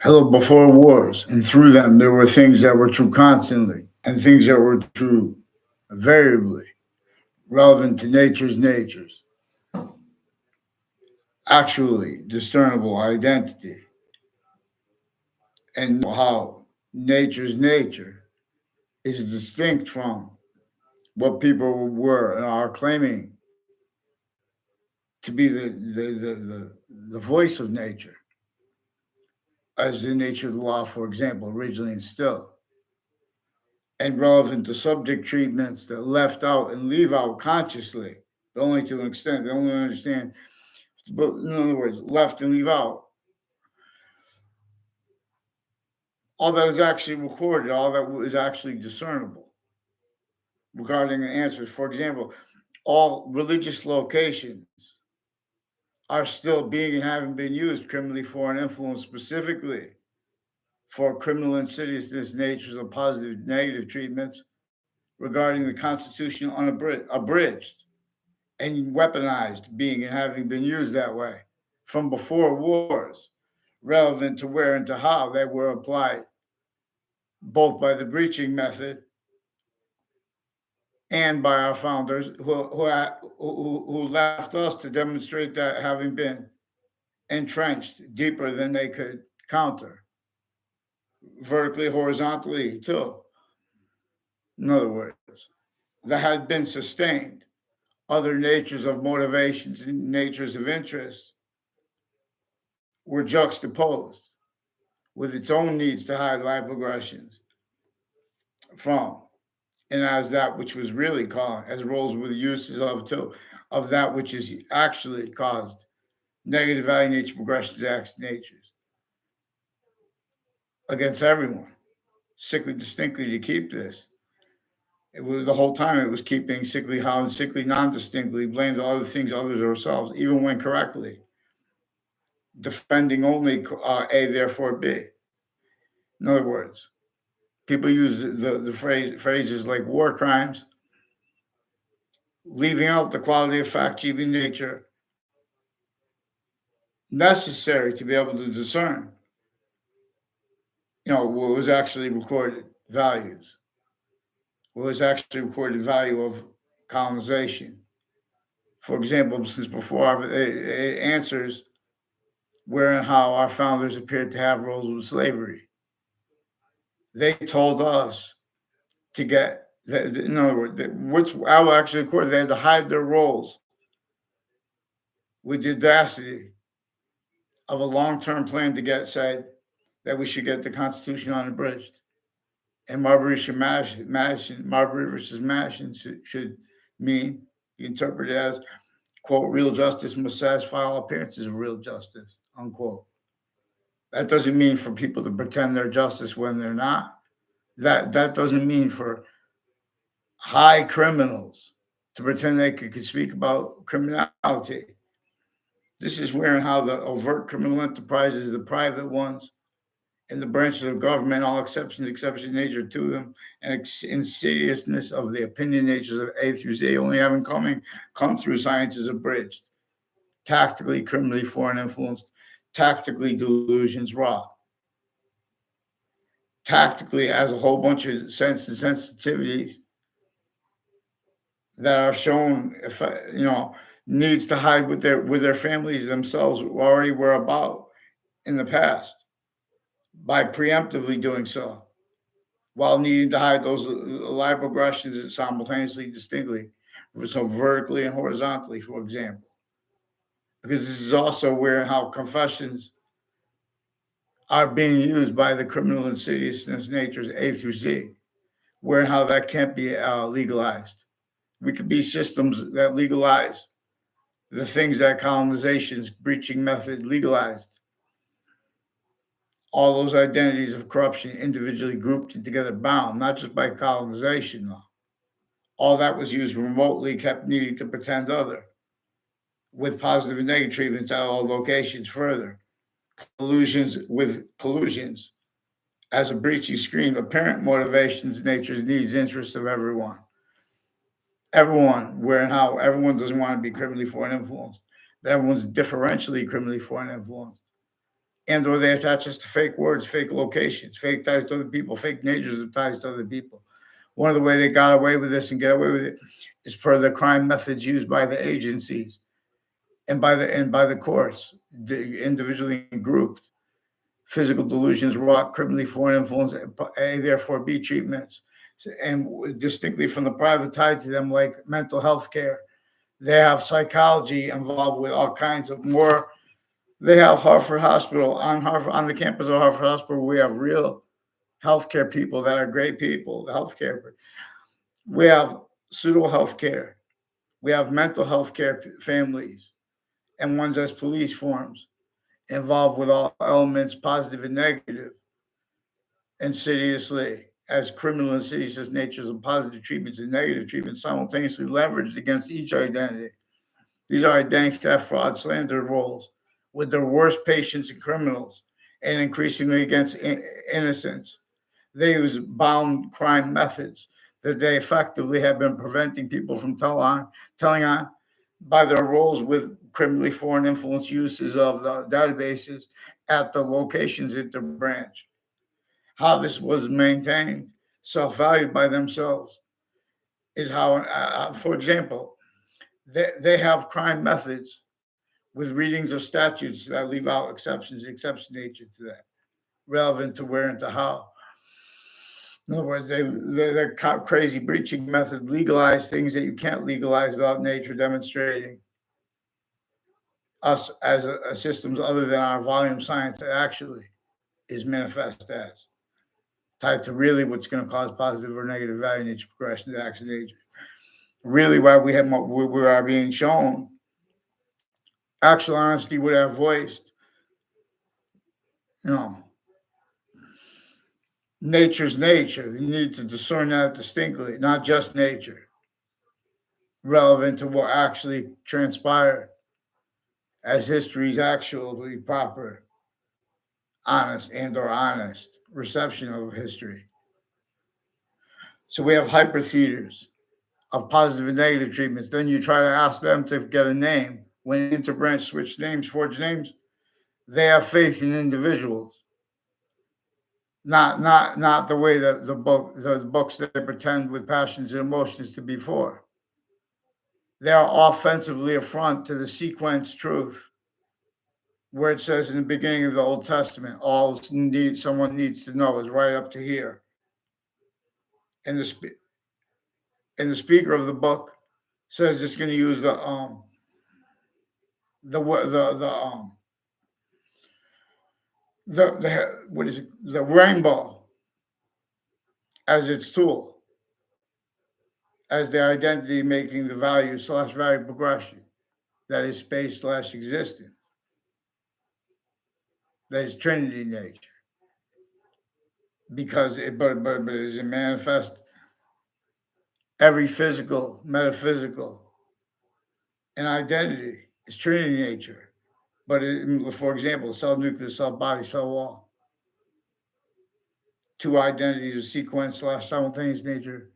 Hello, before wars, and through them, there were things that were true constantly and things that were true variably, relevant to natures, actually discernible identity, and how nature's nature is distinct from what people were and are claiming to be the voice of nature, as the nature of the law, for example, originally instilled, and relevant to subject treatments that left out and leave out consciously, but only to an extent. They only understand, but in other words, left and leave out all that is actually recorded, all that is actually discernible regarding the answers. For example, all religious locations are still being and having been used criminally for an influence, specifically for criminal insidiousness, natures of positive, negative treatments regarding the Constitution abridged and weaponized, being and having been used that way from before wars, relevant to where and to how they were applied, both by the breaching method and by our founders who left us to demonstrate that having been entrenched deeper than they could counter, vertically, horizontally, too. In other words, that had been sustained. Other natures of motivations and natures of interest were juxtaposed with its own needs to hide life progressions from, and as that which was really caused, as roles with uses of too, of that which is actually caused negative value nature progressions, acts, natures against everyone, sickly distinctly to keep this. It was the whole time it was keeping sickly how and sickly non-distinctly blamed all the things others ourselves, even when correctly defending only A, therefore B. In other words, people use phrases like war crimes, leaving out the quality of fact-keeping nature necessary to be able to discern, what was actually recorded values, what was actually recorded value of colonization. For example, since before it answers where and how our founders appeared to have roles with slavery. They told us to get, in other words, which I will actually record, they had to hide their roles with the audacity of a long-term plan to get said that we should get the Constitution unabridged. And Marbury versus Madison should mean, be interpreted as, quote, real justice must satisfy all appearances of real justice, unquote. That doesn't mean for people to pretend they're justice when they're not. That doesn't mean for high criminals to pretend they could speak about criminality. This is where and how the overt criminal enterprises, the private ones, and the branches of government, all exceptions nature to them, and insidiousness of the opinion natures of A through Z, only having come through sciences abridged, tactically, criminally, foreign influenced, tactically delusions raw, tactically as a whole bunch of sense and sensitivities that are shown, if needs to hide with their families themselves already were about in the past by preemptively doing so, while needing to hide those live progressions simultaneously, distinctly, so vertically and horizontally, for example. Because this is also where and how confessions are being used by the criminal insidiousness natures A through Z, where and how that can't be legalized. We could be systems that legalize the things that colonization's breaching method legalized. All those identities of corruption individually grouped and together bound, not just by colonization, though. All that was used remotely, kept needing to pretend other, with positive and negative treatments at all locations further. Collusions as a breaching screen, apparent motivations, nature's needs, interests of everyone. Everyone, where and how everyone doesn't want to be criminally foreign influenced, but everyone's differentially criminally foreign influenced and or they attach us to fake words, fake locations, fake ties to other people, fake natures of ties to other people. One of the way they got away with this and get away with it is per the crime methods used by the agencies and by the courts, individually and grouped. Physical delusions wrought criminally foreign influence, A, therefore B treatments, and distinctly from the private tied to them, like mental health care. They have psychology involved with all kinds of more. They have Harvard Hospital on the campus of Harvard Hospital. We have real healthcare people that are great people. The healthcare. We have pseudo healthcare. We have mental health care families and ones as police forms involved with all elements, positive and negative, insidiously as criminal insidious natures of positive treatments and negative treatments simultaneously leveraged against each identity. These are identity theft, fraud, slander roles with their worst patients and criminals, and increasingly against innocents. They use bound crime methods that they effectively have been preventing people from telling on by their roles with criminally foreign influence uses of the databases at the locations at the branch. How this was maintained, self-valued by themselves, is how, for example, they have crime methods with readings of statutes that leave out exceptions, exception nature to that, relevant to where and to how. In other words, their crazy breaching method legalize things that you can't legalize without nature demonstrating us as a systems other than our volume science that actually is manifest as tied to really what's going to cause positive or negative value nature progression to action nature. Really, why we are being shown actual honesty would have voiced, you know, nature's nature. You need to discern that distinctly, not just nature, relevant to what actually transpired as history's actually proper, honest and or honest reception of history. So we have hypertheaters of positive and negative treatments. Then you try to ask them to get a name. When interbranch switch names, forge names, they have faith in individuals. Not the way that the books they pretend with passions and emotions to be for. They are offensively affront to the sequence truth, where it says in the beginning of the Old Testament, all someone needs to know is right up to here. And the speaker of the book says it's going to use the what is it, the rainbow as its tool, as the identity making the value/value progression, that is space/existence, that is Trinity nature. Because but is it manifest every physical, metaphysical, and identity is Trinity nature. But for example, cell nucleus, cell body, cell wall. Two identities of sequence/simultaneous nature,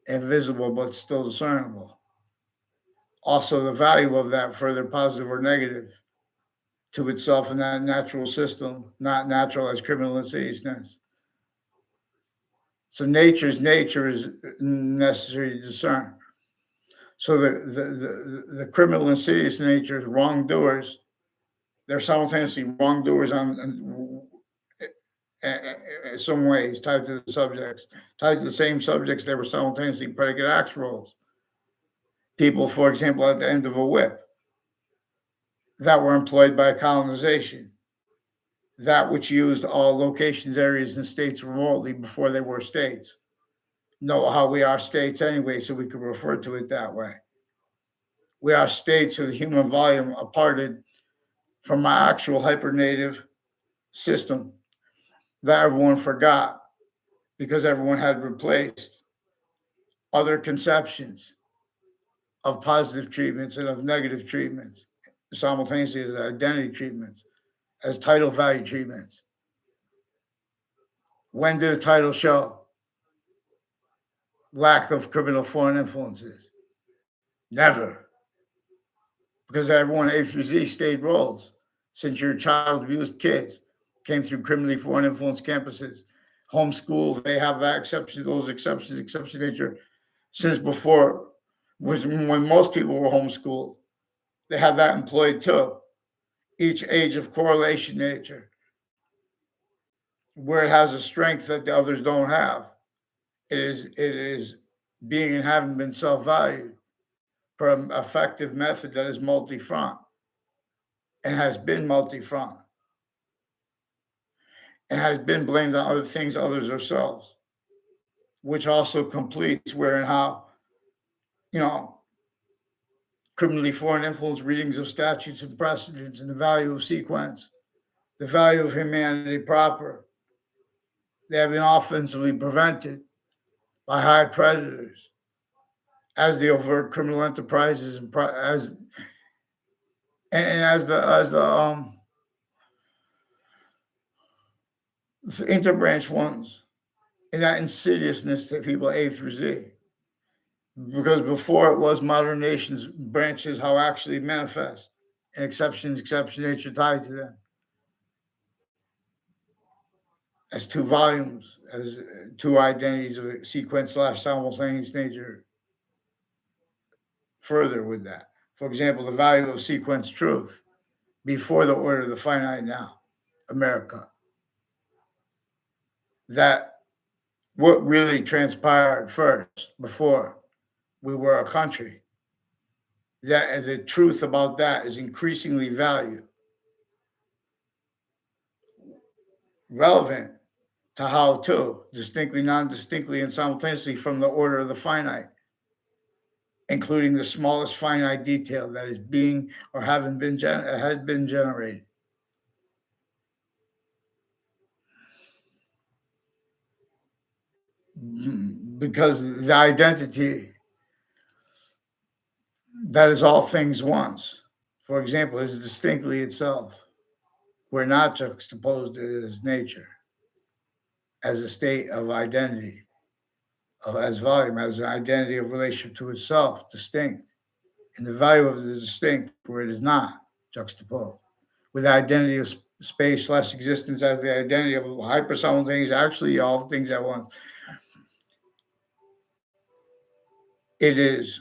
invisible but still discernible. Also, the value of that, further positive or negative, to itself in that natural system, not natural as criminal insidiousness. So nature's nature is necessary to discern. So the criminal insidious nature is wrongdoers. They're simultaneously wrongdoers on some ways tied to the subjects, tied to the same subjects they were simultaneously predicate acts roles. People, for example, at the end of a whip that were employed by colonization, that which used all locations, areas, and states remotely before they were states. Know how we are states anyway, so we could refer to it that way. We are states of the human volume aparted from our actual hypernative system that everyone forgot because everyone had replaced other conceptions of positive treatments and of negative treatments simultaneously as identity treatments, as title value treatments. When did the title show lack of criminal foreign influences? Never. Because everyone A through Z stayed roles. since your child abused kids came through criminally foreign influence campuses, homeschool, they have that exception, those exceptions, exception nature since before, was when most people were homeschooled. They have that employed too. Each age of correlation nature, where it has a strength that the others don't have. It is being and having been self-valued for an effective method that is multi-front and has been multi-front and has been blamed on other things, others ourselves, which also completes where and how, you know, criminally foreign influence readings of statutes and precedents and the value of sequence, the value of humanity proper. They have been offensively prevented by high predators as the overt criminal enterprises and as the interbranch ones, and that insidiousness that people A through Z. Because before it was modern nations branches how actually manifest and exception nature tied to them as two volumes, as two identities of sequence / simultaneous nature. Further with that, for example, the value of sequence truth before the order of the finite now, America. That what really transpired first before we were a country. That the truth about that is increasingly valued, relevant to how to distinctly, non-distinctly, and simultaneously from the order of the finite, including the smallest finite detail that is being or having been has been generated. Because the identity that is all things once, for example, is distinctly itself. We're not juxtaposed as nature, as a state of identity, as volume, as an identity of relationship to itself, distinct, and the value of the distinct where it is not juxtaposed, with the identity of space / existence as the identity of hyper simultaneous, actually all things at once. It is,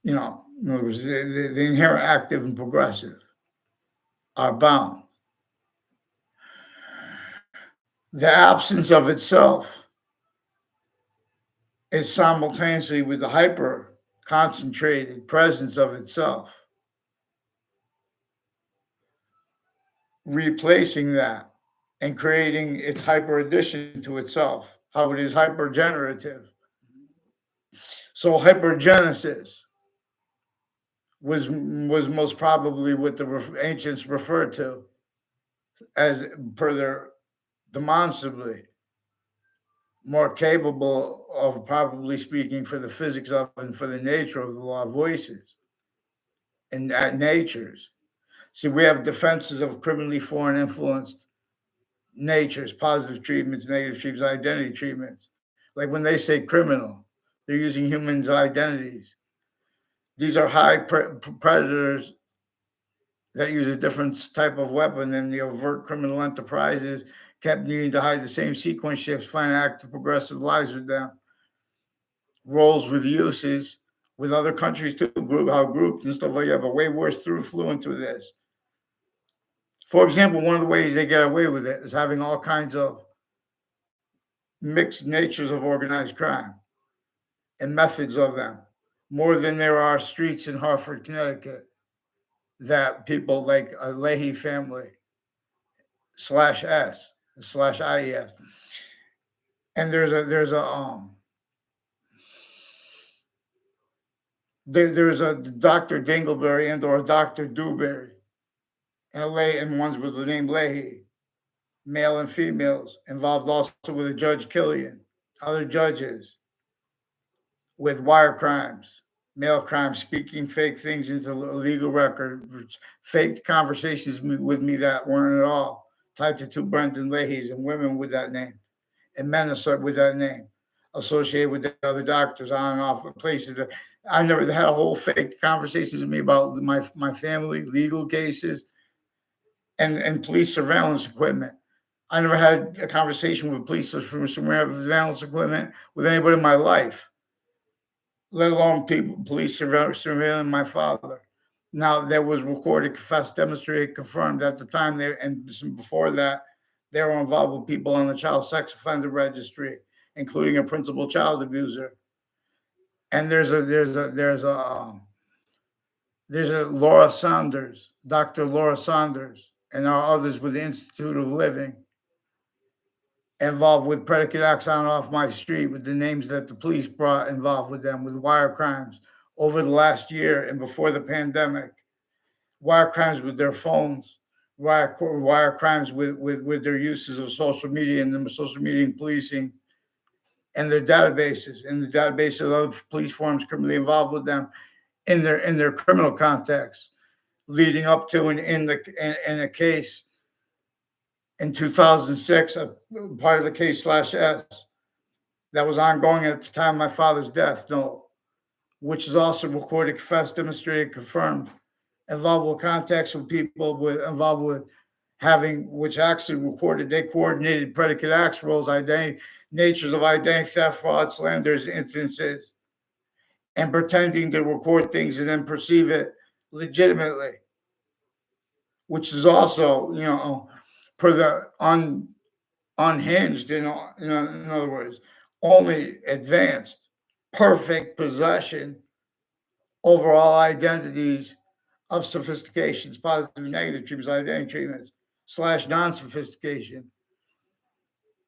in other words, the inherent active and progressive are bound. The absence of itself is simultaneously with the hyper concentrated presence of itself, replacing that and creating its hyper addition to itself, how it is hyper generative. So hypergenesis was most probably what the ancients referred to as, per their demonstrably more capable of probably speaking for the physics of and for the nature of the law of voices and natures. See, we have defenses of criminally foreign influenced natures, positive treatments, negative treatments, identity treatments. Like when they say criminal, they're using humans' identities. These are high predators that use a different type of weapon than the overt criminal enterprises kept needing to hide the same sequence shifts, find active progressive lives with them. Roles with uses with other countries too, how grouped and stuff like that, but way worse fluent with this. For example, one of the ways they get away with it is having all kinds of mixed natures of organized crime and methods of them, more than there are streets in Hartford, Connecticut, that people like a Leahy family /S/IES. And there's a Dr. Dingleberry and or Dr. Dewberry, and ones with the name Leahy, male and females, involved also with a Judge Killian, other judges with wire crimes, mail crimes, speaking fake things into a legal record, faked conversations with me that weren't at all tied to two Brendan Leahys and women with that name, and men with that name, associated with the other doctors on and off places. I never had a whole fake conversations with me about my family, legal cases, and police surveillance equipment. I never had a conversation with police surveillance equipment with anybody in my life, let alone police surveilling my father. Now, there was recorded, confessed, demonstrated, confirmed at the time there, and before that, they were involved with people on the child sex offender registry, including a principal child abuser. And there's a Laura Saunders, Dr. Laura Saunders, and there are others with the Institute of Living involved with predicate acts on off my street with the names that the police brought involved with them with wire crimes over the last year and before the pandemic. Wire crimes with their phones, wire crimes with their uses of social media and the social media and policing and their databases and the database of other police forms criminally involved with them in their criminal context, leading up to and in a case in 2006, a part of the case /S that was ongoing at the time of my father's death, no, which is also recorded, confessed, demonstrated, confirmed, involved with contacts with people involved with having, which actually recorded, they coordinated predicate acts, roles, identity, natures of identity theft, fraud, slanders, instances, and pretending to record things and then perceive it legitimately, which is also, per the unhinged, in other words, only advanced, perfect possession over all identities of sophistications, positive, negative treatments, identity treatments, / non-sophistication.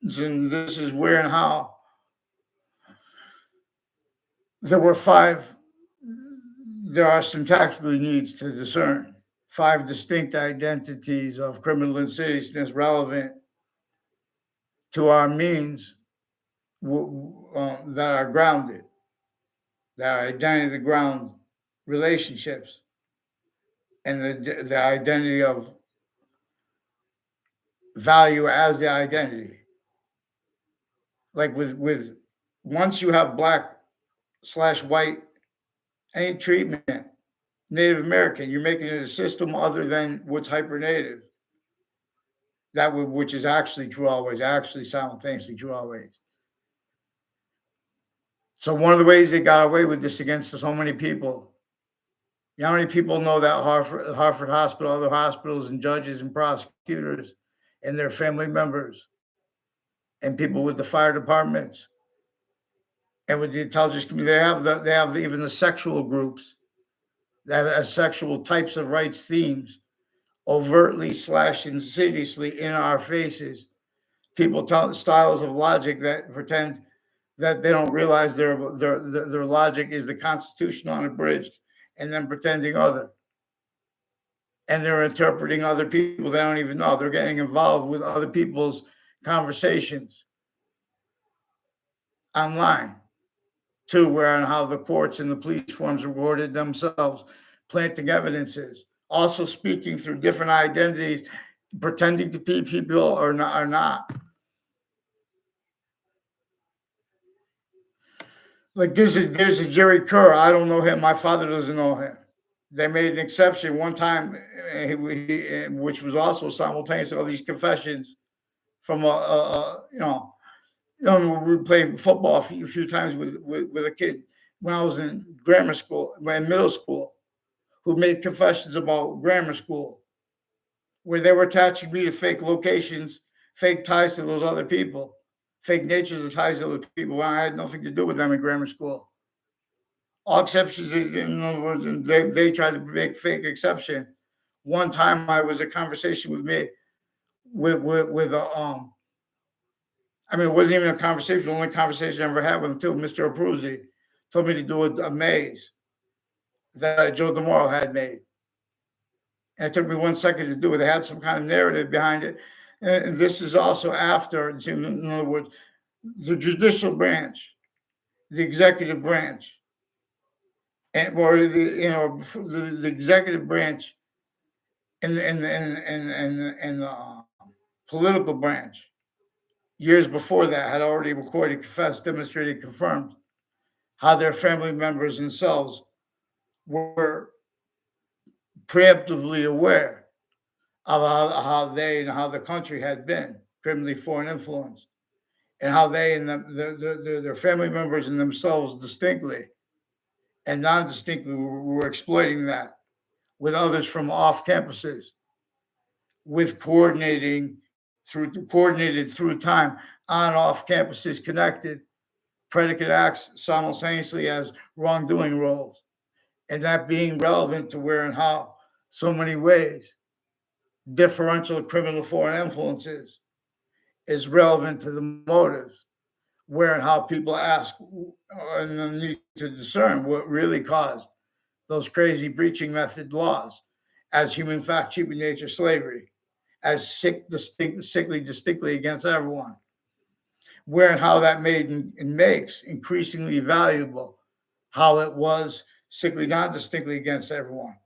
And this is where and how there are syntactical needs to discern 5 distinct identities of criminal insidiousness relevant to our means that are grounded, that are identity ground relationships, and the identity of value as the identity. Like with once you have black / white, any treatment, Native American, you're making it a system other than what's hyper native. Which is actually true always, actually simultaneously true always. So one of the ways they got away with this against so many people, you know how many people know that Hartford Hospital, other hospitals, and judges and prosecutors and their family members and people with the fire departments and with the intelligence community, they have even the sexual groups that have sexual types of rights themes overtly / insidiously in our faces. People tell styles of logic that pretend that they don't realize their logic is the Constitution unabridged, and then pretending other. And they're interpreting other people they don't even know. They're getting involved with other people's conversations online, too, where and how the courts and the police forms rewarded themselves, planting evidences, also speaking through different identities, pretending to be people or not. Like there's a Jerry Kerr. I don't know him. My father doesn't know him. They made an exception one time, which was also simultaneous all these confessions from we played football a few times with a kid when I was in grammar school, in middle school, who made confessions about grammar school, where they were attaching me to fake locations, fake ties to those other people, fake natures of ties to other people. I had nothing to do with them in grammar school. All exceptions, in other words, they tried to make fake exception. One time, I was a conversation with me with I mean, it wasn't even a conversation. The only conversation I ever had with him, too, Mr. Abruzzi, told me to do a maze that Joe DeMoro had made. And it took me 1 second to do it. They had some kind of narrative behind it. And this is also after, in other words, the judicial branch, the executive branch, or the executive branch and the political branch years before that had already recorded, confessed, demonstrated, confirmed how their family members themselves were preemptively aware of how they and how the country had been criminally foreign influence, and how they and their family members and themselves distinctly and non-distinctly were exploiting that with others from off campuses, with coordinated through time on off campuses connected predicate acts simultaneously as wrongdoing roles, and that being relevant to where and how so many ways differential criminal foreign influences is relevant to the motives, where and how people ask and need to discern what really caused those crazy breaching method laws as human fact, cheaping nature, slavery, as sickly distinctly against everyone, where and how that made and makes increasingly valuable how it was sickly non distinctly against everyone.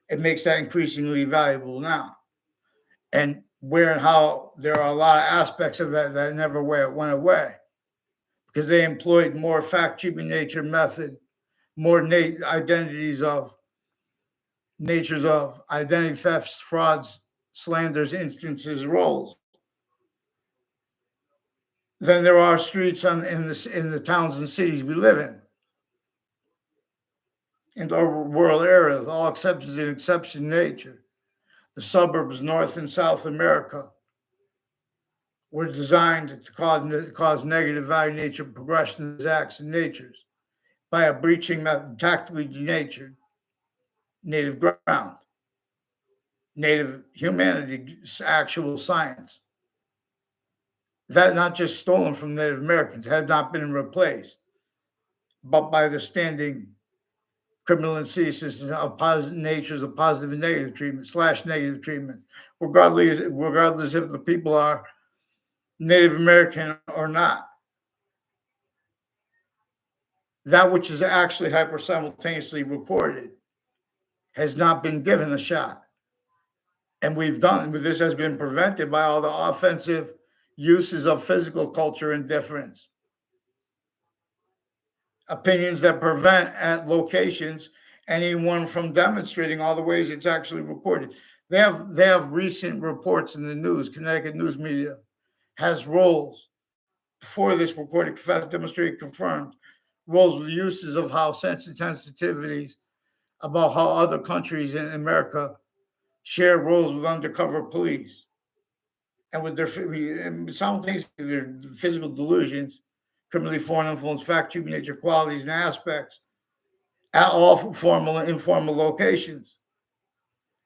It makes that increasingly valuable now. And where and how there are a lot of aspects of that never went away because they employed more fact cheaping nature method, more natures of identity thefts, frauds, slanders, instances, roles than there are streets in the towns and cities we live in our rural areas, all exceptions in exception nature. The suburbs, North and South America, were designed to cause negative value nature progression of acts and natures by a breaching method, tactically denatured native ground, native humanity, actual science. That not just stolen from Native Americans, had not been replaced, but by the standing criminal and systems of positive natures of positive and negative treatment / negative treatment, regardless if the people are Native American or not. That which is actually hyper simultaneously recorded has not been given a shot. And this has been prevented by all the offensive uses of physical culture indifference. Opinions that prevent at locations anyone from demonstrating all the ways it's actually recorded. They have recent reports in the news. Connecticut news media has roles before this recorded, confessed, demonstrated, confirmed roles with uses of how sensitivities about how other countries in America share roles with undercover police and with their simultaneously their physical delusions, criminally foreign influence, fact cheaping nature, qualities, and aspects at all formal and informal locations.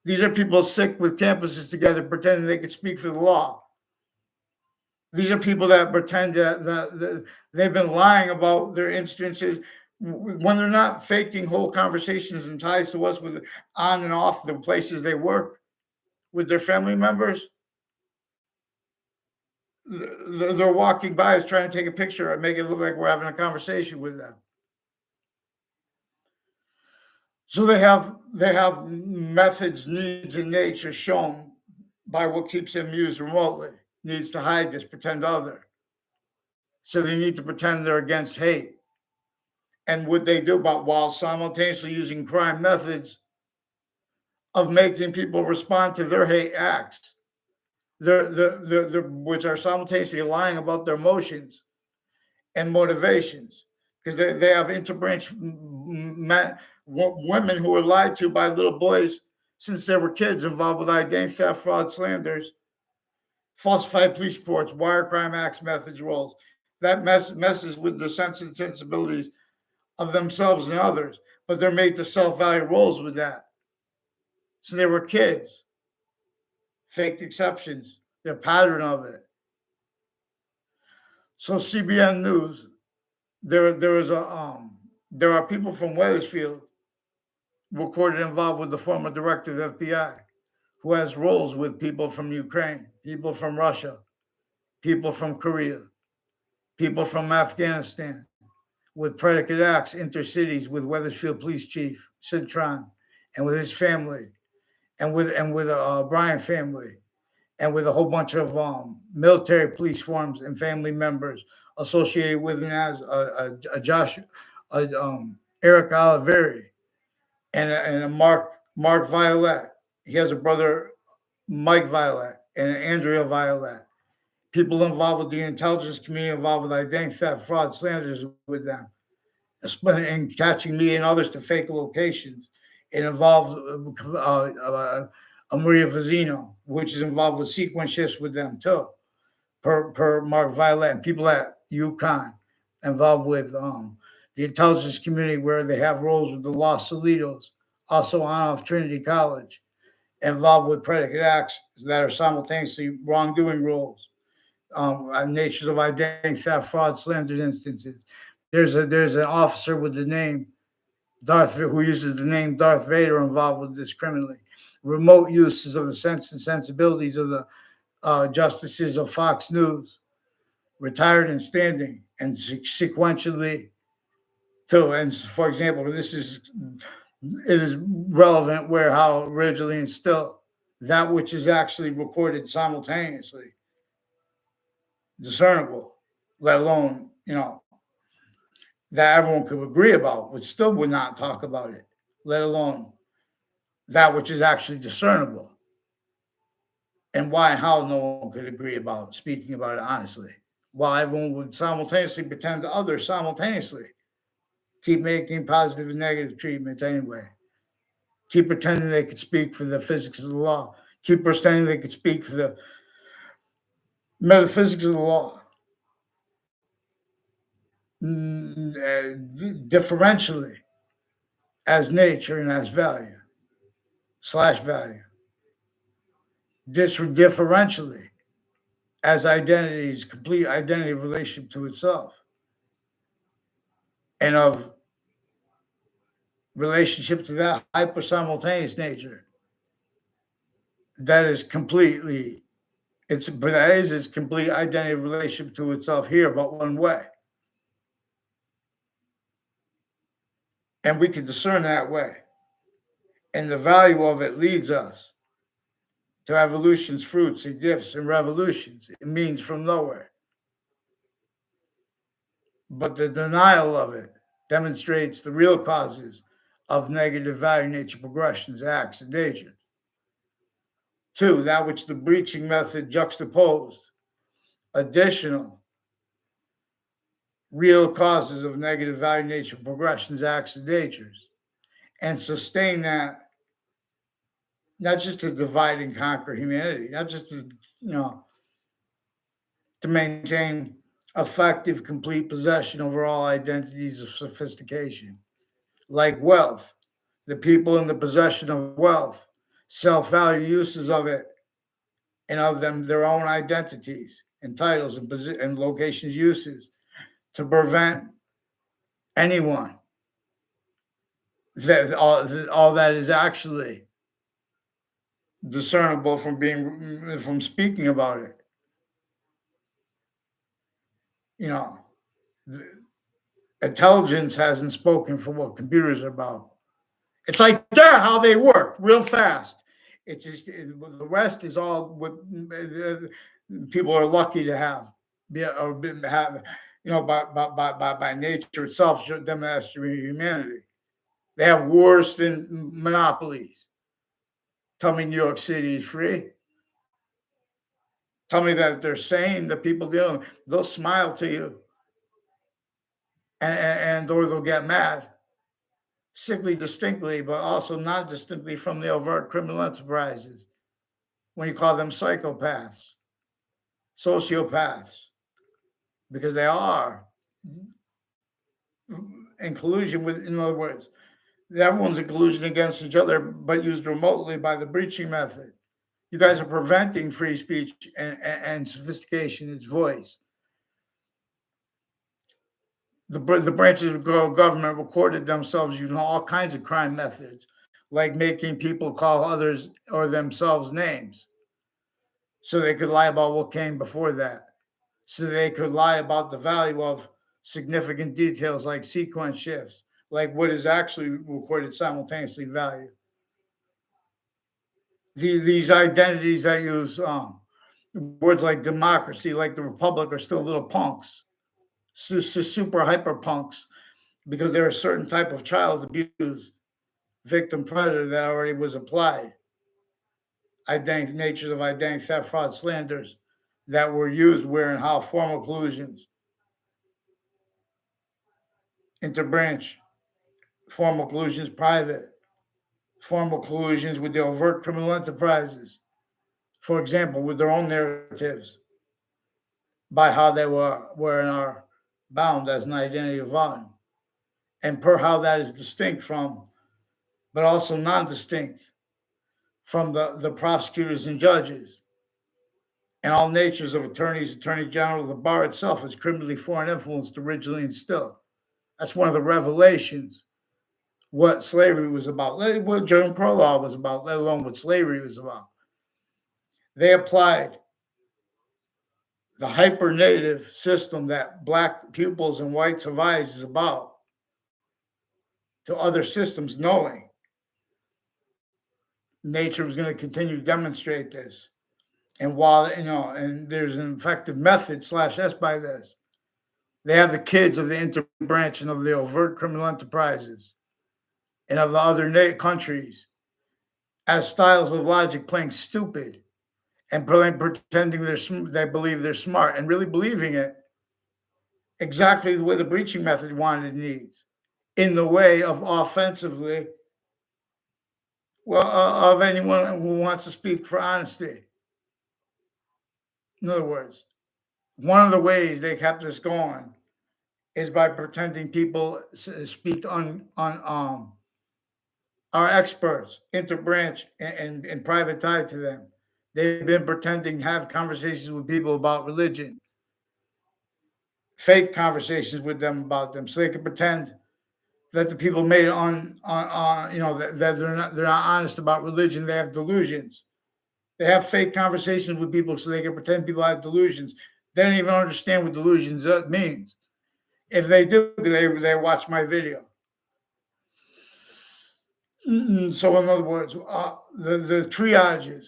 These are people sick with campuses together, pretending they could speak for the law. These are people that pretend that they've been lying about their instances when they're not faking whole conversations and ties to us with on and off the places they work with their family members. They're walking by us trying to take a picture and make it look like we're having a conversation with them. So they have methods, needs, and nature shown by what keeps them used remotely. Needs to hide this, pretend other. So they need to pretend they're against hate. And what they do, but while simultaneously using crime methods of making people respond to their hate acts, which are simultaneously lying about their emotions and motivations, because they have interbranch women who were lied to by little boys since they were kids involved with identity theft, fraud, slanders, falsified police reports, wire crime acts, methods, roles. That messes with the sensibilities of themselves and others, but they're made to self-value roles with that. So they were kids, faked exceptions, their pattern of it. So CBN News, there are people from Wethersfield recorded involved with the former director of FBI, who has roles with people from Ukraine, people from Russia, people from Korea, people from Afghanistan, with predicate acts intercities with Wethersfield Police Chief Sid Tron, and with his family, and with Brian family, and with a whole bunch of military police forms and family members associated with him as Eric Oliveri, and a Mark Violet. He has a brother, Mike Violet, and Andrea Violet. People involved with the intelligence community, involved with identity theft, fraud, slanders with them, and catching me and others to fake locations. It involved Maria Vizino, which is involved with sequence shifts with them too, per Mark Violet, and people at UConn involved with the intelligence community where they have roles with the Los Solitos, also on off Trinity College, involved with predicate acts that are simultaneously wrongdoing roles, natures of identity theft, fraud, slander instances. There's an officer with the name who uses the name Darth Vader involved with this criminally. Remote uses of the sense and sensibilities of the justices of Fox News, retired and standing, and sequentially too. And for example, it is relevant where how originally and still that which is actually recorded simultaneously, discernible, let alone that everyone could agree about, but still would not talk about it, let alone that which is actually discernible, and why and how no one could agree about speaking about it honestly. Why everyone would simultaneously pretend to others simultaneously. Keep making positive and negative treatments anyway. Keep pretending they could speak for the physics of the law. Keep pretending they could speak for the metaphysics of the law. Differentially as nature and as value / value. Differentially as identity's complete identity of relationship to itself and of relationship to that hyper simultaneous nature that is completely its complete identity of relationship to itself here but one way. And we can discern that way. And the value of it leads us to evolution's fruits and gifts and revolutions. It means from nowhere. But the denial of it demonstrates the real causes of negative value nature progressions, acts, and nature. Two, that which the breaching method juxtaposed, additional real causes of negative value nature progressions, acts, and natures, and sustain that, not just to divide and conquer humanity, not just to maintain effective, complete possession over all identities of sophistication, like wealth, the people in the possession of wealth, self-value uses of it, and of them their own identities and titles and locations uses to prevent anyone that all that is actually discernible from speaking about it. Intelligence hasn't spoken for what computers are about. It's like how they work real fast. It's just the rest is all what people are lucky to have, by nature itself, them mastering humanity. They have worse than monopolies. Tell me New York City is free. Tell me that they're sane. The people they'll smile to you, and or they'll get mad. Sickly distinctly, but also not distinctly from the overt criminal enterprises. When you call them psychopaths, sociopaths, because they are in collusion with, in other words, everyone's in collusion against each other, but used remotely by the breaching method. You guys are preventing free speech and sophistication in its voice. The branches of government recorded themselves using all kinds of crime methods, like making people call others or themselves names, so they could lie about what came before that, so they could lie about the value of significant details like sequence shifts, like what is actually recorded simultaneously value. These identities that use words like democracy, like the republic, are still little punks, super hyper punks because there are certain type of child abuse victim predator that already was applied. Identity natures of identity theft, fraud, slanders that were used where and how formal collusions, interbranch, formal collusions, private, formal collusions with the overt criminal enterprises, for example, with their own narratives by how they were and are bound as an identity of volume, and per how that is distinct from, but also non-distinct from the prosecutors and judges and all natures of attorneys, attorney general, the bar itself is criminally foreign influenced originally and still. That's one of the revelations, what slavery was about, what Jim Crow law was about, let alone what slavery was about. They applied the hyper-native system that black pupils and whites of eyes is about to other systems, knowing nature was going to continue to demonstrate this. And while, and there's an effective method /S by this, they have the kids of the interbranch and of the overt criminal enterprises and of the other countries as styles of logic playing stupid and pretending they believe they're smart and really believing it exactly the way the breaching method wanted needs, in the way of offensively, of anyone who wants to speak for honesty. In other words, one of the ways they kept this going is by pretending people speak on are experts, interbranch, and private tied to them. They've been pretending to have conversations with people about religion, fake conversations with them about them, so they can pretend that the people made that they're not honest about religion. They have delusions. They have fake conversations with people so they can pretend people have delusions. They don't even understand what delusions means. If they do, they watch my video. So in other words, the triages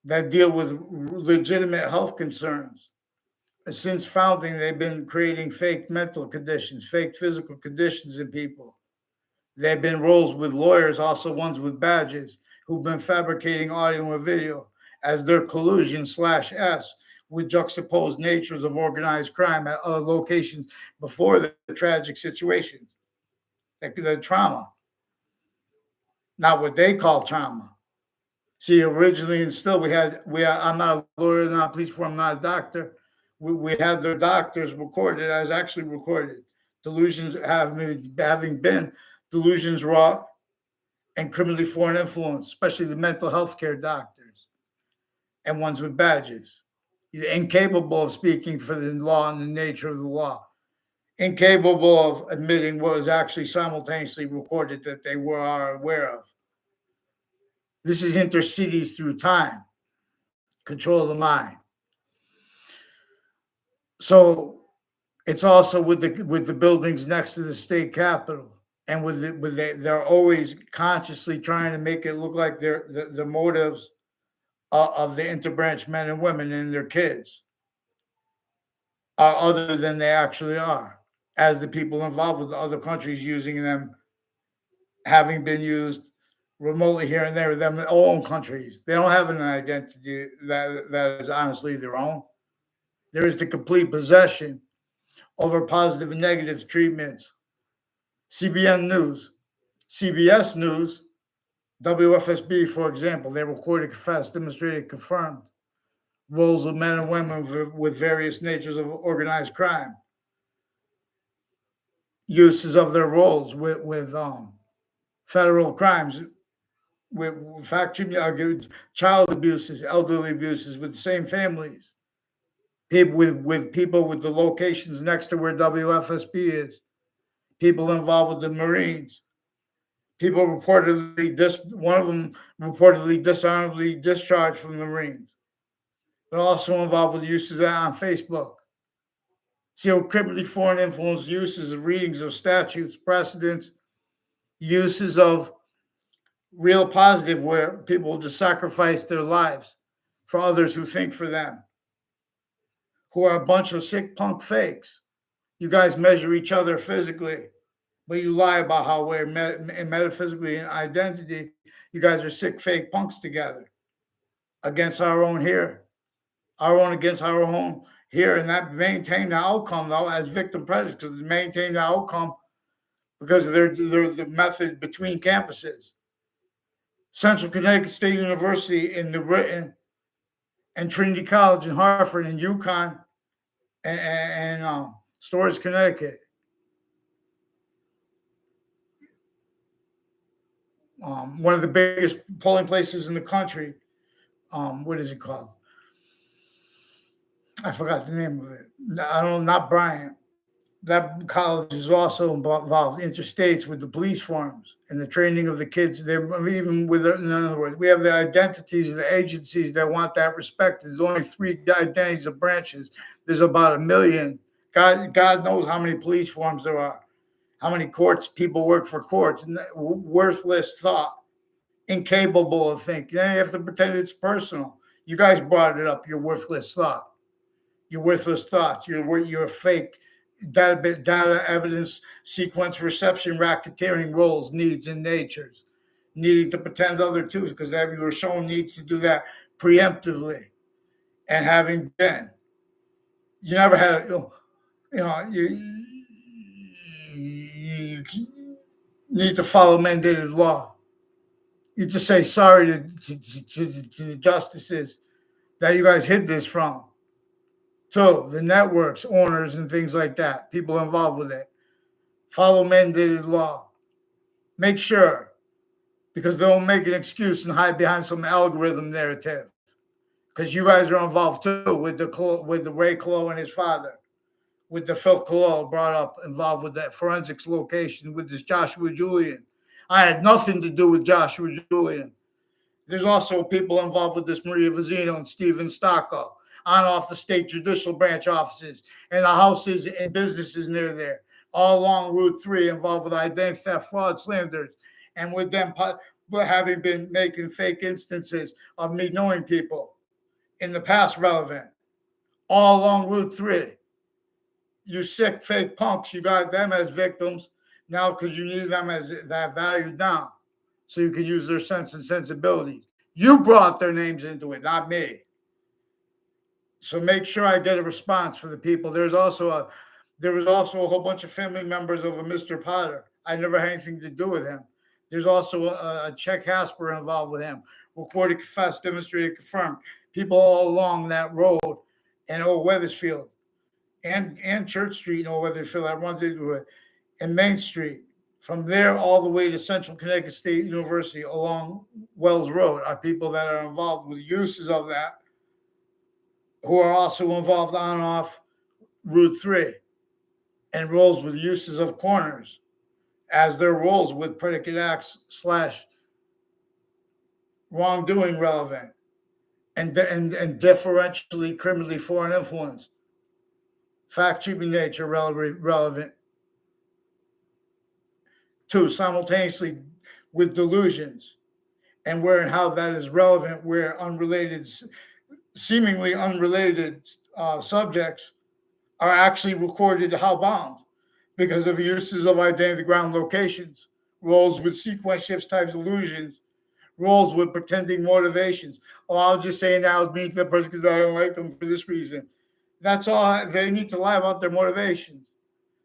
that deal with legitimate health concerns, since founding, they've been creating fake mental conditions, fake physical conditions in people. They've been roles with lawyers, also ones with badges, who've been fabricating audio and video as their collusion /S with juxtaposed natures of organized crime at other locations before the tragic situation, the trauma. Not what they call trauma. See, originally and still I'm not a lawyer, not a police force, I'm not a doctor. We had their doctors recorded, as actually recorded. Delusions having been delusions raw and criminally foreign influence, especially the mental health care doctors and ones with badges, incapable of speaking for the law and the nature of the law, incapable of admitting what was actually simultaneously recorded that they are aware of. This is intercities through time, control of the mind. So it's also with the buildings next to the state capitol, and they're always consciously trying to make it look like the motives of the interbranch men and women and their kids are other than they actually are, as the people involved with the other countries using them, having been used remotely here and there with them in their own countries. They don't have an identity that is honestly their own. There is the complete possession over positive and negative treatments. CBN News, CBS News, WFSB, for example, they recorded, confessed, demonstrated, confirmed roles of men and women with various natures of organized crime, uses of their roles with federal crimes, with child abuses, elderly abuses with the same families, people with people with the locations next to where WFSB is, people involved with the Marines, people one of them reportedly dishonorably discharged from the Marines, but also involved with uses of that on Facebook. See, criminally foreign influence uses of readings of statutes, precedents, uses of real positive where people just sacrifice their lives for others who think for them, who are a bunch of sick punk fakes. You guys measure each other physically but you lie about how we're metaphysically in identity. You guys are sick, fake punks together against our own here, our own against our own here, and that maintain the outcome though as victim predators because they maintain the outcome because of their the method between campuses. Central Connecticut State University in the Britain and Trinity College in Hartford and UConn and Storrs, Connecticut. One of the biggest polling places in the country. What is it called? I forgot the name of it. I don't know, not Bryant. That college is also involved interstates with the police forms and the training of the kids. They're even with, in other words, we have the identities of the agencies that want that respected. There's only 3 identities of branches. There's about 1 million. God knows how many police forms there are, how many courts people work for courts. Worthless thought, incapable of thinking. You have to pretend it's personal. You guys brought it up. Your worthless thought. Your worthless thoughts. You're fake. Data evidence sequence reception racketeering roles, needs, and natures, needing to pretend other twos because you were shown needs to do that preemptively, and having been, you never had you need to follow mandated law. You just say sorry to the justices that you guys hid this from. So the networks, owners, and things like that, people involved with it, follow mandated law. Make sure, because they don't make an excuse and hide behind some algorithm narrative. Because you guys are involved too with the Ray Clo and his father, with the Phil Clo brought up, involved with that forensics location with this Joshua Julian. I had nothing to do with Joshua Julian. There's also people involved with this Maria Vizino and Steven Stocco on off the state judicial branch offices and the houses and businesses near there, all along Route 3, involved with identity theft, fraud, slanders, and with them having been making fake instances of me knowing people in the past relevant, all along Route 3. You sick, fake punks, you got them as victims now because you need them as that value down so you can use their sense and sensibilities. You brought their names into it, not me. So make sure I get a response for the people. There was also a whole bunch of family members of a Mr. Potter. I never had anything to do with him. There's also a Czech Hasper involved with him. Recorded, confessed, demonstrated, confirmed. People all along that road in Old Weathersfield and Church Street in Old Weathersfield that runs into it, and Main Street. From there all the way to Central Connecticut State University along Wells Road are people that are involved with uses of that, who are also involved on and off Route 3 and roles with uses of corners as their roles with predicate acts / wrongdoing relevant and differentially criminally foreign influenced. Fact treatment nature relevant. 2, simultaneously with delusions, and where and how that is relevant, where seemingly unrelated subjects are actually recorded how bound because of uses of identity ground locations, roles with sequence shifts types illusions, roles with pretending motivations. Oh, I'll just say now it's mean to the person because I don't like them for this reason. That's all. They need to lie about their motivations.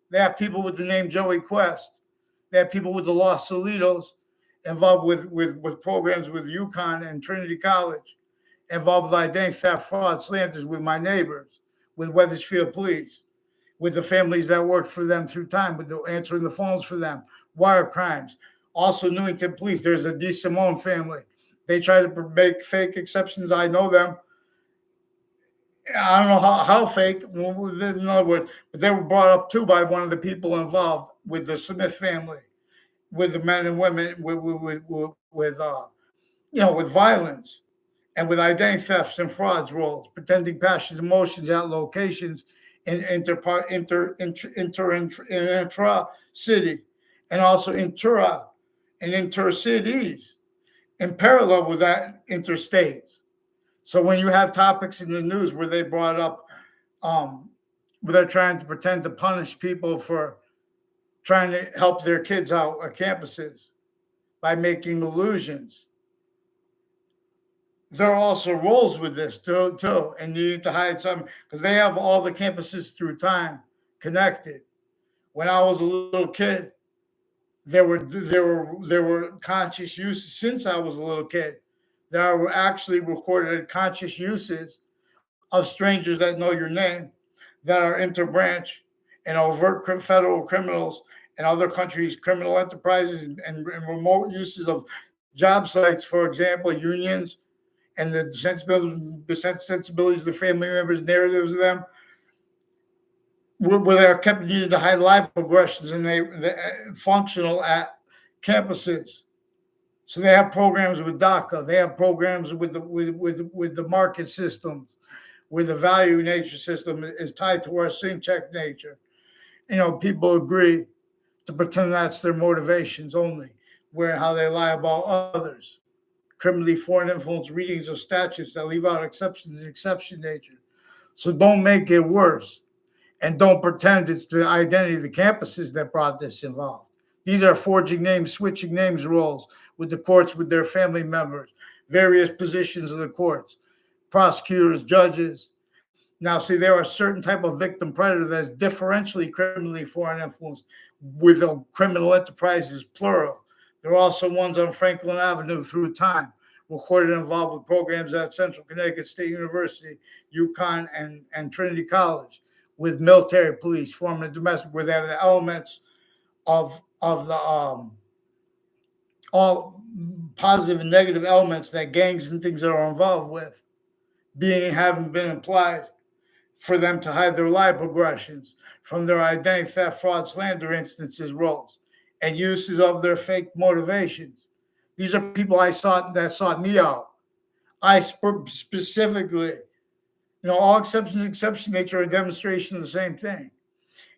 They have people with the name Joey Quest. They have people with the Los Solitos involved with programs with UConn and Trinity College, involved with identity theft, fraud, slanders with my neighbors, with Weathersfield Police, with the families that worked for them through time, with the answering the phones for them, wire crimes. Also Newington Police, there's a D. Simone family. They try to make fake exceptions. I know them. I don't know how fake, in other words, but they were brought up too by one of the people involved with the Smith family, with the men and women, with violence and with identity thefts and frauds roles, pretending passions, emotions at locations in intra-city, and also intra and intercities, in parallel with that interstates. So when you have topics in the news where they brought up, where they're trying to pretend to punish people for trying to help their kids out at campuses by making illusions. There are also roles with this too, and you need to hide some because they have all the campuses through time connected. When I was a little kid, there were conscious uses since I was a little kid. There were actually recorded conscious uses of strangers that know your name, that are interbranch and overt federal criminals and other countries' criminal enterprises and remote uses of job sites, for example, unions and the sensibilities of the family members, narratives of them, where they're kept needing to hide life progressions and they functional at campuses. So they have programs with DACA. They have programs with the market systems, where the value nature system is tied to our sync check nature. People agree to pretend that's their motivations only, where how they lie about others. Criminally foreign influence readings of statutes that leave out exceptions and exception nature. So don't make it worse. And don't pretend it's the identity of the campuses that brought this involved. These are forging names, switching names roles with the courts, with their family members, various positions of the courts, prosecutors, judges. Now, see, there are certain type of victim predator that's differentially criminally foreign influenced with criminal enterprises, plural. There are also ones on Franklin Avenue through time, recorded involved with programs at Central Connecticut State University, UConn, and Trinity College, with military police, foreign and domestic, where they have the elements of the all positive and negative elements that gangs and things are involved with, having been implied for them to hide their life progressions from their identity theft, fraud, slander instances, roles, and uses of their fake motivations. These are people that sought me out. I specifically, all exceptions, exception nature are a demonstration of the same thing.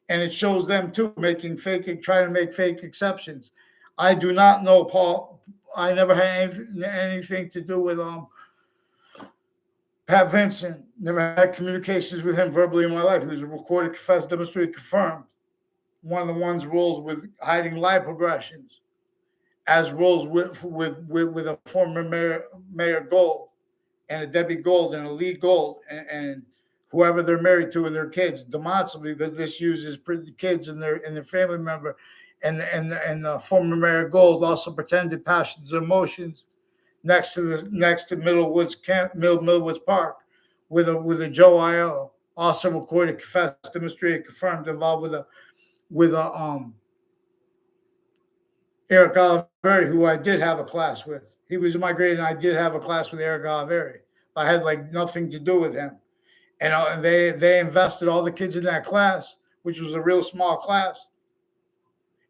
And it shows them too, trying to make fake exceptions. I do not know Paul. I never had anything to do with Pat Vincent. Never had communications with him verbally in my life. He was a recorded, confessed, demonstrated, confirmed. One of the ones roles with hiding life progressions, as roles with a former Mayor Gold and a Debbie Gold and a Lee Gold and whoever they're married to and their kids, demonstrably, because this uses kids and their family member, and former Mayor Gold also pretended passions and emotions next to Millwoods Park with a Joe Aiello, also recorded, confessed, demonstrated, confirmed, involved with Eric Oliveri, who I did have a class with. He was in my grade, and I did have a class with Eric Oliveri. I had nothing to do with him. And they invested all the kids in that class, which was a real small class.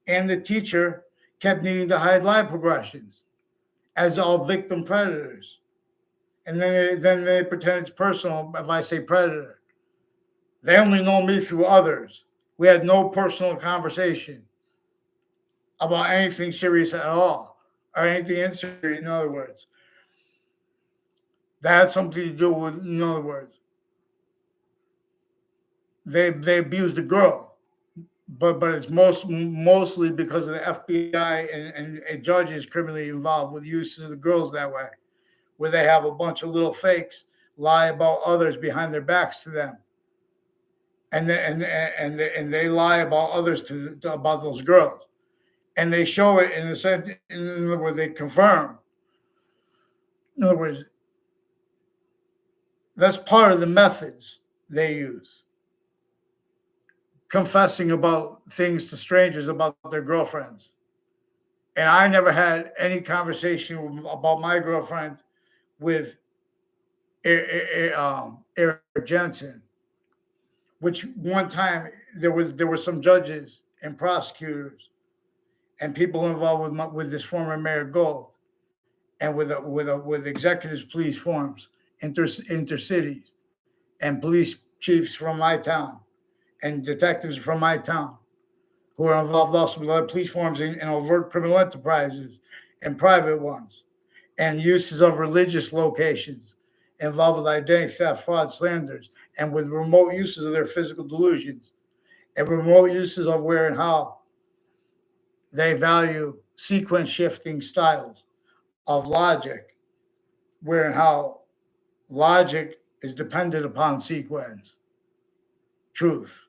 And the teacher kept needing to hide life progressions as all victim predators. And then they pretend it's personal if I say predator. They only know me through others. We had no personal conversation about anything serious at all, or anything inserious, in other words. That had something to do with, in other words, they abused the girl, but it's mostly because of the FBI and judges criminally involved with use of the girls that way, where they have a bunch of little fakes lie about others behind their backs to them, and they lie about others about those girls, and they show it in a sense where they confirm. In other words, that's part of the methods they use. Confessing about things to strangers about their girlfriends. And I never had any conversation about my girlfriend with Eric Jensen, which one time there were some judges and prosecutors and people involved with this former Mayor Gold and with executives police forms, intercities, and police chiefs from my town and detectives from my town who are involved also with other police forms in overt criminal enterprises and private ones, and uses of religious locations involved with identity theft, fraud, slanders, and with remote uses of their physical delusions, and remote uses of where and how they value sequence shifting styles of logic, where and how logic is dependent upon sequence, truth.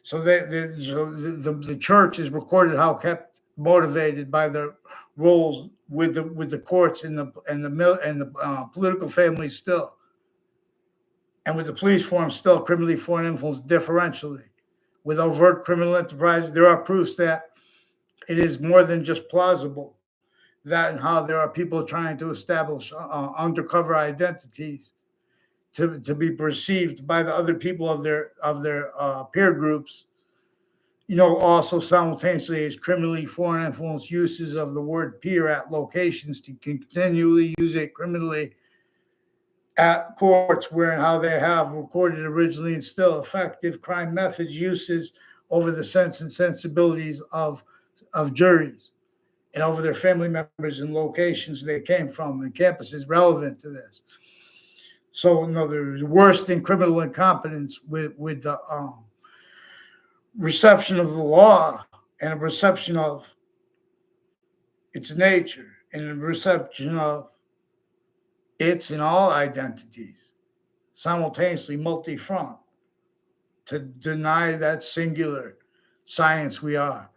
So the church is recorded how kept motivated by the roles with the courts and the political family still, and with the police form still criminally foreign influence differentially. With overt criminal enterprise, there are proofs that it is more than just plausible that and how there are people trying to establish undercover identities to be perceived by the other people of their peer groups. Also simultaneously as criminally foreign influence uses of the word peer at locations to continually use it criminally at courts, where and how they have recorded originally and still effective crime methods uses over the sense and sensibilities of juries and over their family members and locations they came from and campuses relevant to this. So, there's worse than criminal incompetence with the reception of the law and a reception of its nature and a reception of its and all identities, simultaneously multi-front, to deny that singular science we are,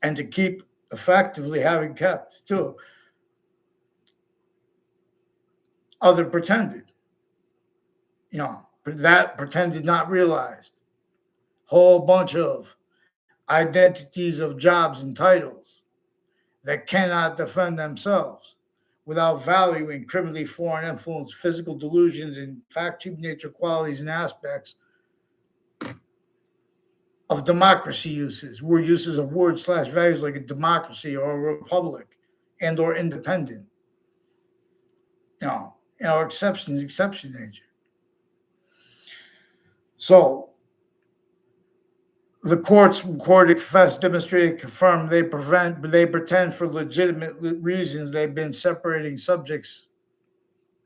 and to keep effectively having kept too other pretended, that pretended not realized, whole bunch of identities of jobs and titles that cannot defend themselves without valuing criminally foreign influence, physical delusions, and fact cheap nature qualities and aspects of democracy uses, word uses of words / values like a democracy or a republic and or independent. Exception nature. So the courts recorded, confessed, demonstrated, confirmed they pretend for legitimate reasons they've been separating subjects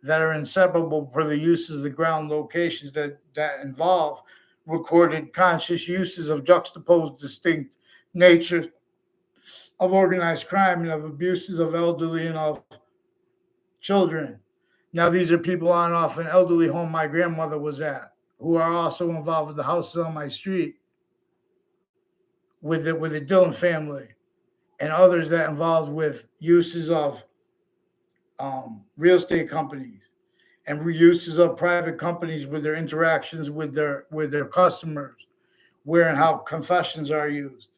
that are inseparable for the uses of the ground locations that involve recorded conscious uses of juxtaposed distinct natures of organized crime and of abuses of elderly and of children. Now, these are people on off an elderly home my grandmother was at, who are also involved with the houses on my street, with the Dillon family, and others that involved with uses of real estate companies and uses of private companies with their interactions with their customers, where and how confessions are used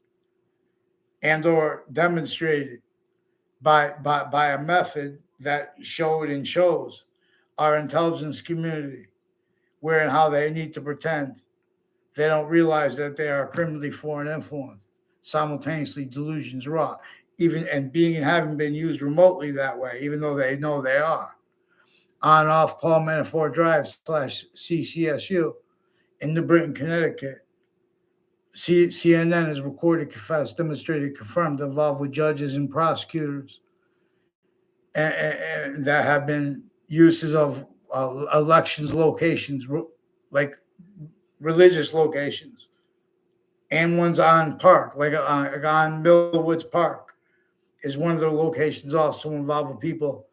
and or demonstrated by a method that showed and shows our intelligence community, where and how they need to pretend they don't realize that they are criminally foreign influence, simultaneously delusions wrought, even and being and having been used remotely that way, even though they know they are. On off Paul Manafort Drive / CCSU in New Britain, Connecticut. CNN has recorded, confessed, demonstrated, confirmed, involved with judges and prosecutors and that have been uses of elections locations, like religious locations, and ones on park, like on Millwoods Park, is one of the locations also involved with people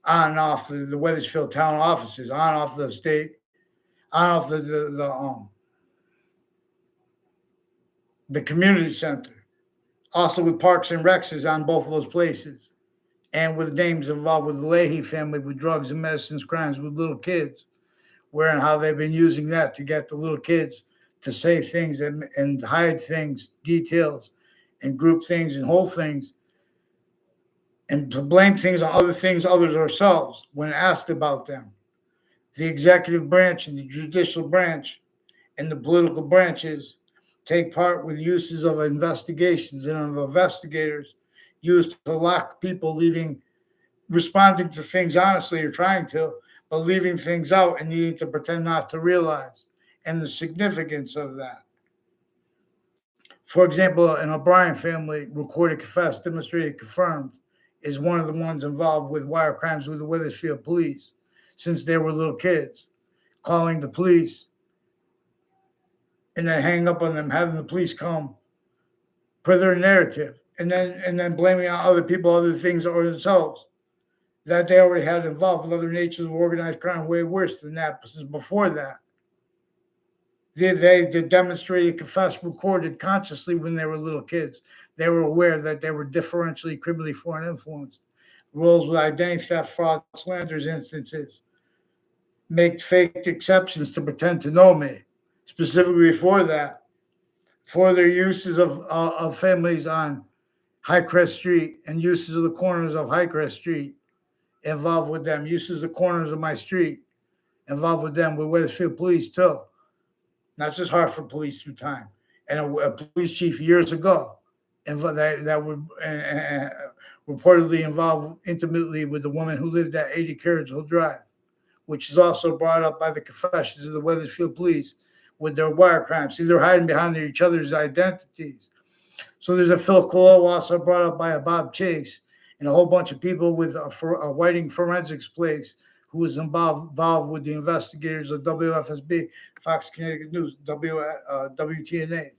on and off the Wethersfield town offices, on off the state, on off the community center, also with Parks and Recs on both of those places, and with names involved with the Leahy family, with drugs and medicines crimes with little kids, where and how they've been using that to get the little kids to say things and hide things, details, and group things and whole things, and to blame things on other things, others ourselves, when asked about them. The executive branch and the judicial branch and the political branches take part with uses of investigations and of investigators used to lock people responding to things honestly or trying to, but leaving things out and needing to pretend not to realize, and the significance of that. For example, an O'Brien family recorded, confessed, demonstrated, confirmed is one of the ones involved with wire crimes with the Wethersfield police since they were little kids, calling the police and then hanging up on them, having the police come per their narrative, and then blaming on other people, other things, or themselves that they already had involved with other natures of organized crime way worse than that. Because before that, they demonstrated, confessed, recorded consciously when they were little kids. They were aware that they were differentially criminally foreign influenced. Roles with identity theft, fraud, slanders instances, make fake exceptions to pretend to know me. Specifically for that, for their uses of families on Highcrest Street and uses of the corners of Highcrest Street involved with them, uses of the corners of my street involved with them, with Wethersfield Police too, not just Hartford Police through time, and a police chief years ago, and that would reportedly involved intimately with the woman who lived at 80 Carriage Hill Drive, which is also brought up by the confessions of the Wethersfield Police with their wire crimes. See, they're hiding behind each other's identities. So there's a Phil Collo also brought up by a Bob Chase and a whole bunch of people with a Whiting forensics place who was involved with the investigators of WFSB, Fox Connecticut News, WTNH,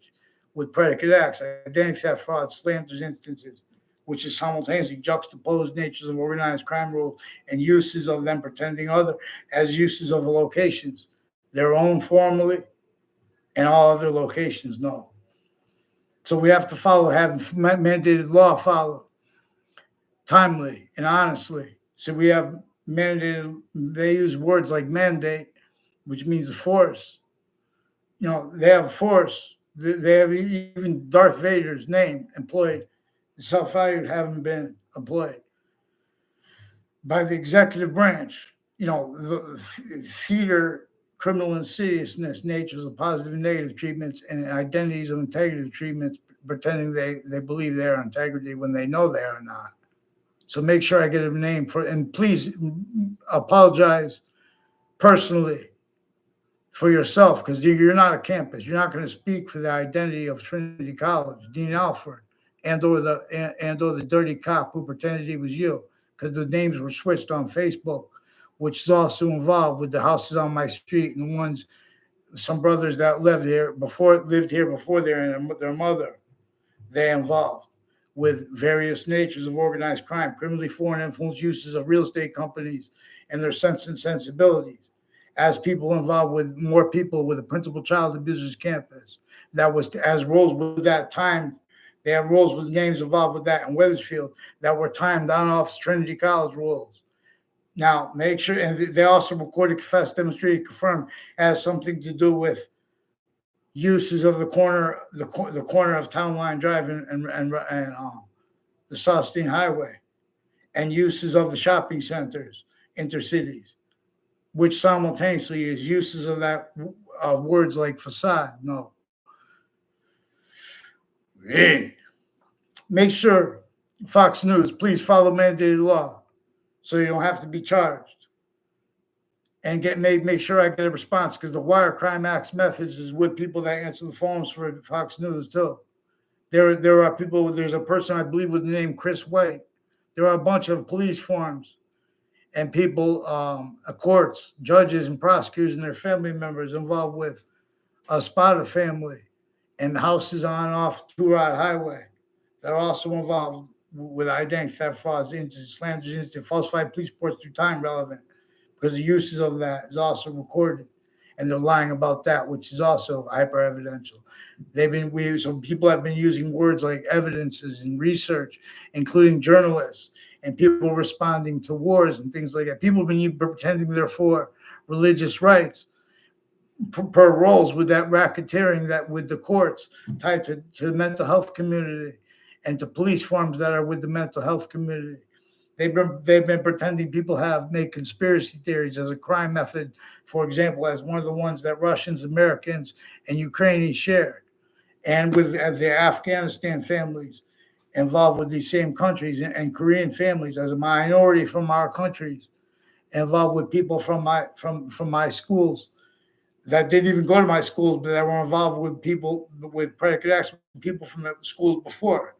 with predicate acts, identity theft, fraud, slanders instances, which is simultaneously juxtaposed natures of organized crime rules and uses of them pretending other as uses of locations, their own formally, and all other locations no. So we have to follow, having mandated law followed timely and honestly. So we have mandated, they use words like mandate, which means force. They have force. They have even Darth Vader's name employed. The self-valued haven't been employed by the executive branch. The theater, criminal insidiousness, natures of positive and negative treatments, and identities of integrity treatments, pretending they believe they are integrity when they know they are not. So make sure I get a name for, and please apologize personally for yourself, because you're not a campus. You're not going to speak for the identity of Trinity College, Dean Alford, and or the dirty cop who pretended he was you, because the names were switched on Facebook, which is also involved with the houses on my street and the ones, some brothers that lived here before their mother, they involved with various natures of organized crime, criminally foreign influence uses of real estate companies and their sense and sensibilities. As people involved with more people with a principal child abusers campus, that was as roles with that time. They have roles with names involved with that in Wethersfield that were timed on off Trinity College roles. Now, make sure, and they also recorded, confessed, demonstrated, confirmed has something to do with uses of the corner of Town Line Drive and the Southstein Highway, and uses of the shopping centers, intercities, which simultaneously is uses of that of words like facade. No. Make sure, Fox News, please follow mandated law so you don't have to be charged. And make sure I get a response, because the wire crime acts methods is with people that answer the phones for Fox News too. There are people. There's a person I believe with the name Chris White. There are a bunch of police forms and people, courts, judges, and prosecutors and their family members involved with a Spada family and houses on and off Two-Rod Highway that are also involved with identity theft, frauds, slanders, falsified police reports through time relevant, because the uses of that is also recorded, and they're lying about that, which is also hyper evidential. So people have been using words like evidences and research, including journalists and people responding to wars and things like that. People have been pretending they're for religious rights per roles with that racketeering, that with the courts tied to the mental health community and to police forms that are with the mental health community. They've been pretending people have made conspiracy theories as a crime method, for example, as one of the ones that Russians, Americans, and Ukrainians shared, and with the Afghanistan families involved with these same countries, and Korean families as a minority from our countries involved with people from my schools that didn't even go to my schools, but that were involved with people with predicate acts, people from the schools before.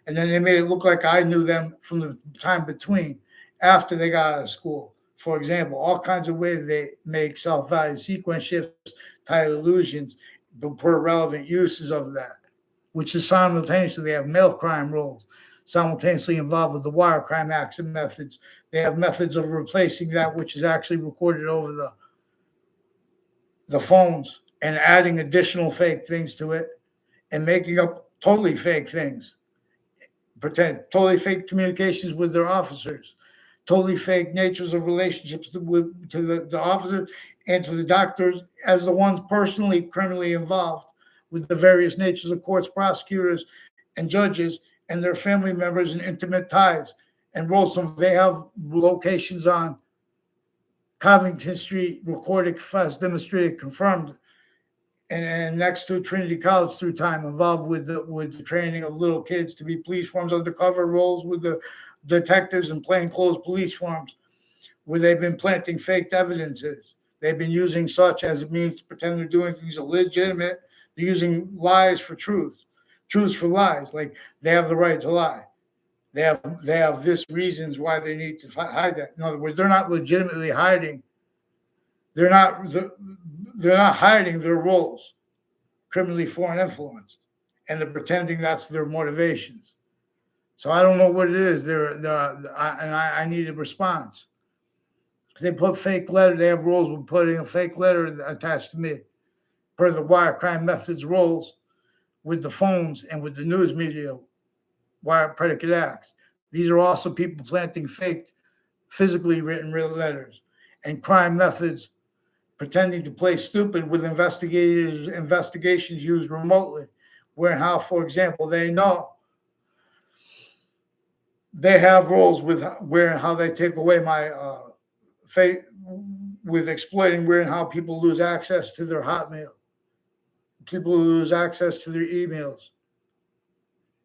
And then they made it look like I knew them from the time between, after they got out of school. For example, all kinds of ways they make self-value sequence shifts, tied illusions, per relevant uses of that. which is simultaneously they have mail crime rolls, simultaneously involved with the wire crime acts and methods. They have methods of replacing that which is actually recorded over the phones and adding additional fake things to it and making up totally fake things, pretend totally fake communications with their officers, totally fake natures of relationships to the officers and to the doctors as the ones personally criminally involved with the various natures of courts, prosecutors, and judges and their family members and intimate ties. And Rolston, they have locations on Covington Street, recorded, confessed, demonstrated, confirmed, and next to Trinity College through time, involved with the training of little kids to be police forms, undercover roles with the detectives in plainclothes police forms, where they've been planting fake evidences. They've been using such as it means to pretend they're doing things legitimate. They're using lies for truth, truths for lies. Like they have the right to lie. They have this reasons why they need to hide that. In other words, they're not legitimately hiding. They're not hiding their roles, criminally foreign influenced, and they're pretending that's their motivations. So I don't know what it is. I need a response. They put fake letter. They have rules with putting a fake letter attached to me, per the wire crime methods rules, with the phones and with the news media, wire predicate acts. These are also people planting fake, physically written real letters, and crime methods, pretending to play stupid with investigations used remotely, where and how, for example, they know they have roles with where and how they take away my faith, with exploiting where and how people lose access to their Hotmail, people lose access to their emails.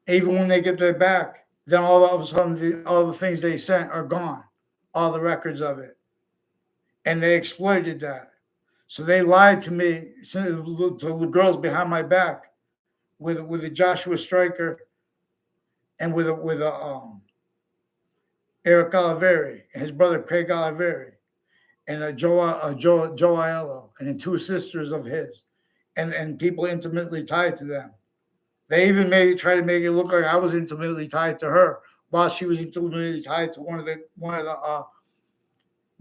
Even when they get that back, then all of a sudden all the things they sent are gone, all the records of it, and they exploited that. So they lied to me, to the girls behind my back, with a Joshua Stryker and with a Eric Oliveri and his brother Craig Oliveri and Joe Aiello and the two sisters of his, and people intimately tied to them. They even try to make it look like I was intimately tied to her, while she was intimately tied to one of the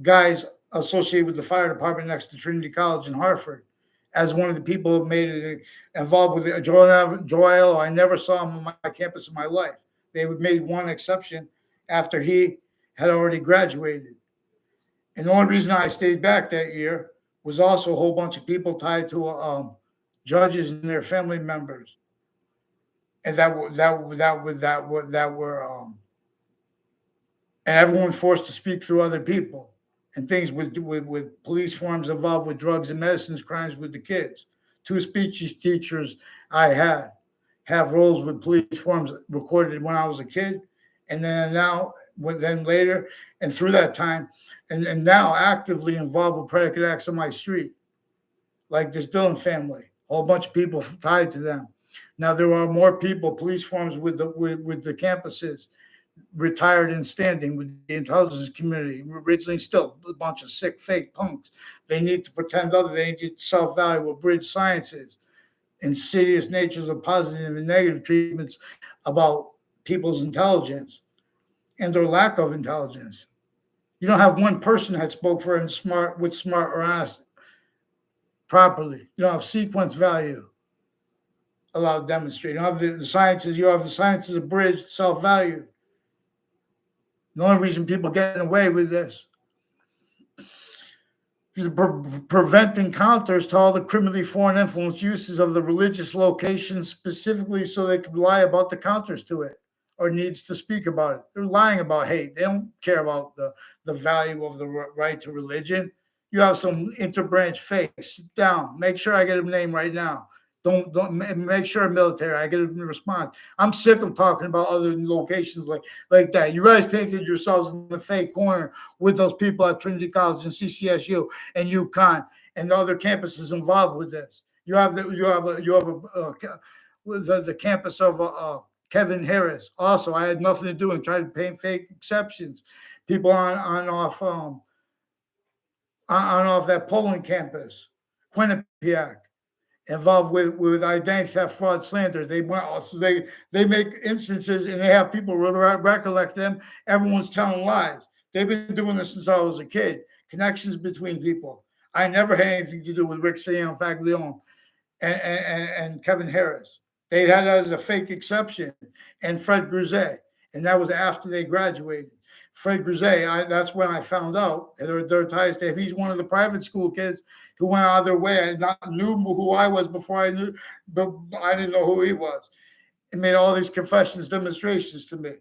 guys associated with the fire department next to Trinity College in Hartford, as one of the people who made it involved with it. Joe Aiello, I never saw him on my campus in my life. They made one exception after he had already graduated. And the only reason I stayed back that year was also a whole bunch of people tied to judges and their family members, and that were and everyone forced to speak through other people, and things with police forms involved with drugs and medicines crimes with the kids. Two speech teachers I have roles with police forms recorded when I was a kid, and then later, and through that time, and now actively involved with predicate acts on my street, like this Dillon family, a whole bunch of people tied to them. Now there are more people, police forms with the campuses, retired and standing with the intelligence community. Originally, still a bunch of sick, fake punks. They need to pretend they need to self-value, abridge sciences, insidious natures of positive and negative treatments about people's intelligence and their lack of intelligence. You don't have one person that spoke for him smart or honest properly. You don't have sequence value allowed to demonstrate. You don't have the sciences. You have the sciences abridged, self-value. The only reason people getting away with this is prevent encounters to all the criminally foreign influence uses of the religious location, specifically so they can lie about the counters to it or needs to speak about it. They're lying about hate. They don't care about the value of the right to religion. You have some interbranch fakes. Sit down. Make sure I get a name right now. Don't make sure military. I get a response. I'm sick of talking about other locations like that. You guys painted yourselves in the fake corner with those people at Trinity College and CCSU and UConn and the other campuses involved with this. You have the campus of Kevin Harris. Also, I had nothing to do and tried to paint fake exceptions. People on off that Poland campus, Quinnipiac. involved with identity theft, fraud, slander. They went also they make instances and they have people recollect them. Everyone's telling lies. They've been doing this since I was a kid. Connections between people. I never had anything to do with Rick Faglione and Kevin Harris. They had that as a fake exception, and Fred Grisey, and that was after they graduated. Fred Grisey, that's when I found out their ties to him. He's one of the private school kids who went out of their way. I knew who I was before I knew, but I didn't know who he was. He made all these confessions, demonstrations to me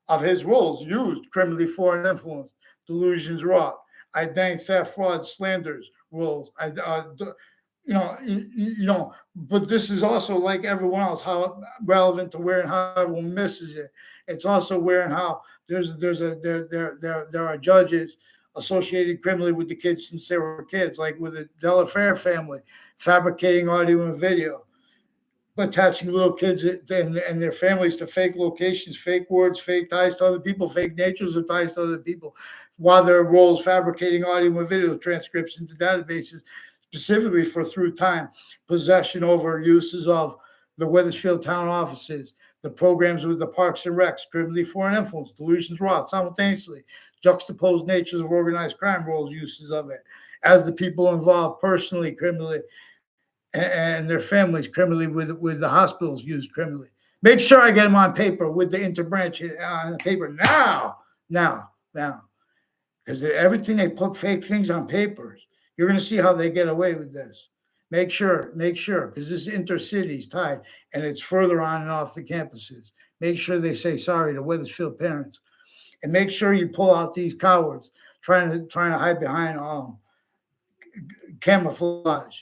of his roles used criminally foreign influence, delusions wrought, identity theft, fraud, slanders, roles. But this is also like everyone else, how relevant to where and how everyone misses it. It's also where and how there are judges associated criminally with the kids since they were kids, like with the Delafair family, fabricating audio and video, attaching little kids and their families to fake locations, fake words, fake ties to other people, fake natures of ties to other people, while their roles fabricating audio and video transcripts into databases, specifically for through time, possession over uses of the Wethersfield town offices, the programs with the Parks and Recs, criminally foreign influence, delusions wrought simultaneously, juxtaposed natures of organized crime roles, uses of it, as the people involved personally, criminally, and their families criminally with the hospitals used criminally. Make sure I get them on paper with the interbranch on the paper now, because everything they put fake things on papers. You're going to see how they get away with this. Make sure, because this intercity's tied, and it's further on and off the campuses. Make sure they say sorry to Wethersfield parents, and make sure you pull out these cowards trying to hide behind camouflage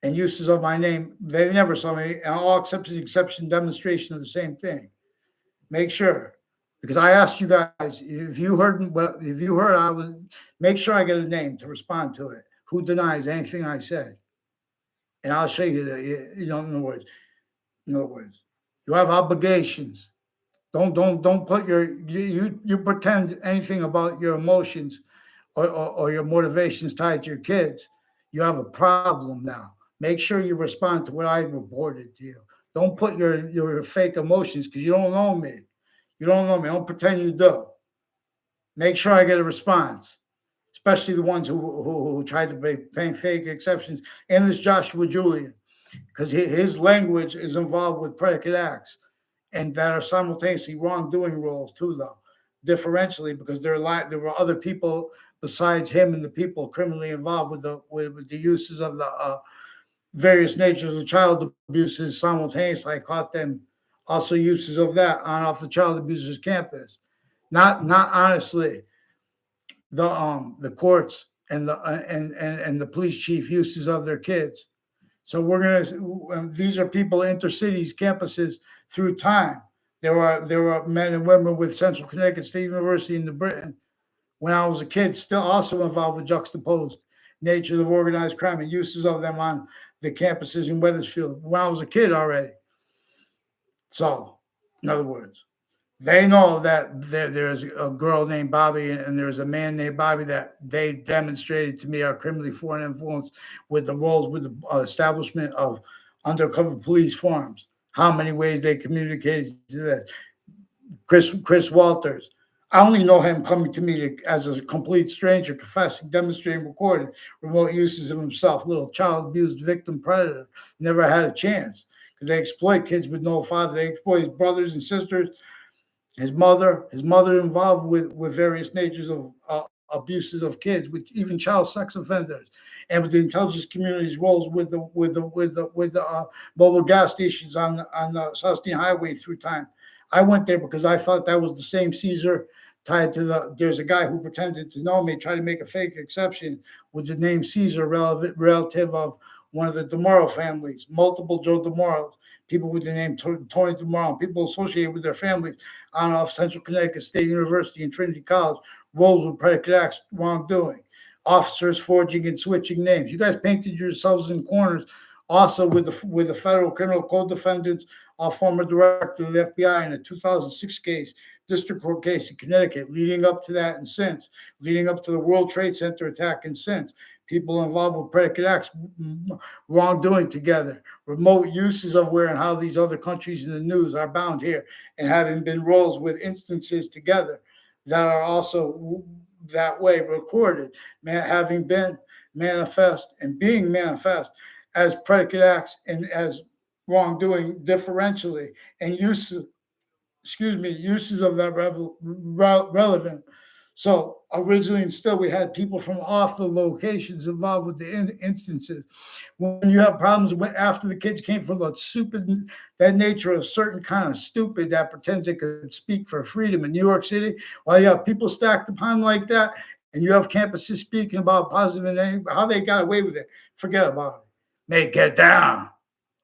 and uses of my name. They never saw me, and all except the exception demonstration of the same thing. Make sure, because I asked you guys if you heard, I would make sure I get a name to respond to it. Who denies anything I said? And I'll show you that. In other words, you have obligations. Don't put you pretend anything about your emotions or your motivations tied to your kids. You have a problem now. Make sure you respond to what I reported to you. Don't put your fake emotions, because you don't know me. You don't know me. Don't pretend you do. Make sure I get a response, especially the ones who tried to paint fake exceptions. And this Joshua Julian, because his language is involved with predicate acts, and that are simultaneously wrongdoing roles too, though, differentially, because there were other people besides him and the people criminally involved with the uses of the various natures of child abuses simultaneously. I caught them also uses of that on off the child abusers campus. Not honestly the courts and the police chief uses of their kids. So these are people intercities campuses through time. There were men and women with Central Connecticut State University in New Britain when I was a kid, still also involved with juxtaposed natures of organized crime and uses of them on the campuses in Wethersfield when I was a kid already. So, in other words, they know that there's a girl named Bobby and there's a man named Bobby that they demonstrated to me are criminally foreign influence with the roles with the establishment of undercover police forms. How many ways they communicated to that. Chris Walters. I only know him coming to me as a complete stranger, confessing, demonstrating, recording remote uses of himself, little child abused victim predator. Never had a chance because they exploit kids with no father. They exploit his brothers and sisters, his mother involved with various natures of abuses of kids, with even child sex offenders, and with the intelligence community's roles with the mobile gas stations on the South Dean Highway through time. I went there because I thought that was the same Caesar tied to there's a guy who pretended to know me, tried to make a fake exception with the name Caesar, relative of one of the DeMorrow families, multiple Joe DeMorrows, people with the name Tony DeMorrow, people associated with their families on off Central Connecticut State University and Trinity College, roles with predicate acts, wrongdoing, officers forging and switching names. You guys painted yourselves in corners also with the federal criminal code defendants, former director of the FBI in a 2006 case, district court case in Connecticut, leading up to that and since, leading up to the World Trade Center attack and since, people involved with predicate acts, wrongdoing together, remote uses of where and how these other countries in the news are bound here, and having been roles with instances together that are also that way recorded, having been manifest and being manifest as predicate acts and as wrongdoing differentially, and uses of that relevant. So originally and still, we had people from off the locations involved with the instances. When you have problems after the kids came from the stupid, that nature of certain kind of stupid that pretends they could speak for freedom in New York City, while you have people stacked upon like that, and you have campuses speaking about positive and how they got away with it, forget about it. Make it down.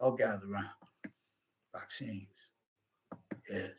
I'll gather around. Vaccines. Yes.